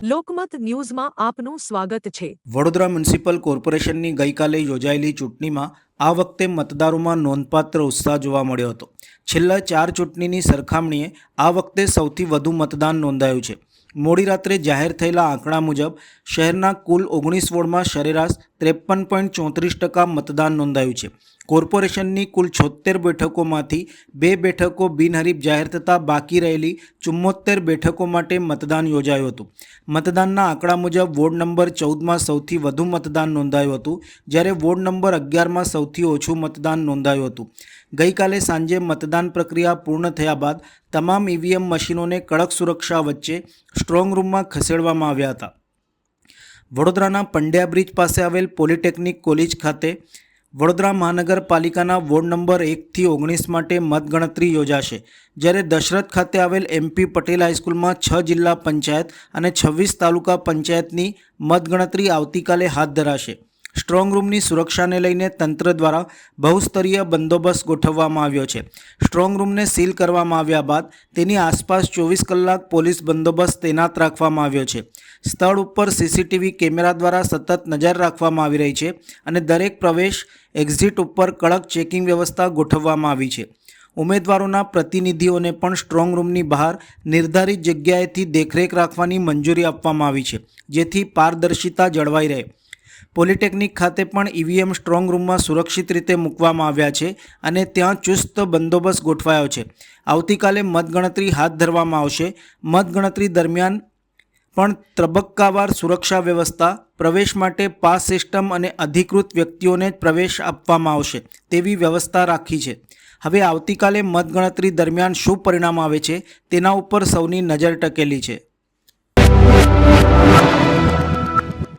લોકમત ન્યૂઝમાં આપનું સ્વાગત છે। વડોદરા મ્યુનિસિપલ કોર્પોરેશનની ગઈકાલે યોજાયેલી ચૂંટણીમાં આ વખતે મતદારોમાં નોંધપાત્ર ઉત્સાહ જોવા મળ્યો હતો। છેલ્લા 4 ચૂંટણીની સરખામણીએ આ વખતે સૌથી વધુ મતદાન નોંધાયું છે। મોડી રાત્રે જાહેર થયેલા આંકડા મુજબ શહેરના કુલ 19 વોર્ડમાં સરેરાશ 53.34% મતદાન નોંધાયું છે। કોર્પોરેશનની કુલ 76 બેઠકોમાંથી 2 બેઠકો બિનહરીફ જાહેર થતાં બાકી રહેલી 74 બેઠકો માટે મતદાન યોજાયું હતું। મતદાનના આંકડા મુજબ વોર્ડ નંબર 14માં સૌથી વધુ મતદાન નોંધાયું હતું, જ્યારે વોર્ડ નંબર 11માં સૌથી ઓછું મતદાન નોંધાયું હતું। ગઈકાલે સાંજે મતદાન પ્રક્રિયા પૂર્ણ થયા બાદ તમામ ઈવીએમ મશીનોને કડક સુરક્ષા વચ્ચે સ્ટ્રોંગ રૂમમાં ખસેડવામાં આવ્યા હતા। વડોદરાના પંડ્યા બ્રિજ પાસે આવેલ પોલિટેકનિક કોલેજ ખાતે વડોદરા મહાનગરપાલિકાના વોર્ડ નંબર 1થી 19 માટે મતગણતરી યોજાશે, જ્યારે દશરથ ખાતે આવેલ MP પટેલ હાઈસ્કૂલમાં 6 જિલ્લા પંચાયત અને 26 તાલુકા પંચાયતની મતગણતરી આવતીકાલે હાથ ધરાશે। સ્ટ્રોંગ રૂમની સુરક્ષાને લઈને તંત્ર દ્વારા બહુસ્તરીય બંદોબસ્ત ગોઠવવામાં આવ્યો છે। સ્ટ્રોંગ રૂમને સીલ કરવામાં આવ્યા બાદ તેની આસપાસ 24 કલાક પોલીસ બંદોબસ્ત તૈનાત રાખવામાં આવ્યો છે। સ્થળ ઉપર CCTV કેમેરા દ્વારા સતત નજર રાખવામાં આવી રહી છે અને દરેક પ્રવેશ એક્ઝિટ ઉપર કડક ચેકિંગ વ્યવસ્થા ગોઠવવામાં આવી છે। ઉમેદવારોના પ્રતિનિધિઓને પણ સ્ટ્રોંગ રૂમની બહાર નિર્ધારિત જગ્યાએથી દેખરેખ રાખવાની મંજૂરી આપવામાં આવી છે, જેથી પારદર્શિતા જળવાઈ રહે। પોલિટેકનિક ખાતે પણ ઈવીએમ સ્ટ્રોંગ રૂમમાં સુરક્ષિત રીતે મૂકવામાં આવ્યા છે અને ત્યાં ચુસ્ત બંદોબસ્ત ગોઠવાયો છે। આવતીકાલે મતગણતરી હાથ ધરવામાં આવશે। મતગણતરી દરમિયાન પણ તબક્કાવાર સુરક્ષા વ્યવસ્થા, પ્રવેશ માટે પાસ સિસ્ટમ અને અધિકૃત વ્યક્તિઓને જ પ્રવેશ આપવામાં આવશે તેવી વ્યવસ્થા રાખી છે। હવે આવતીકાલે મતગણતરી દરમિયાન શું પરિણામ આવે છે તેના ઉપર સૌની નજર ટકેલી છે।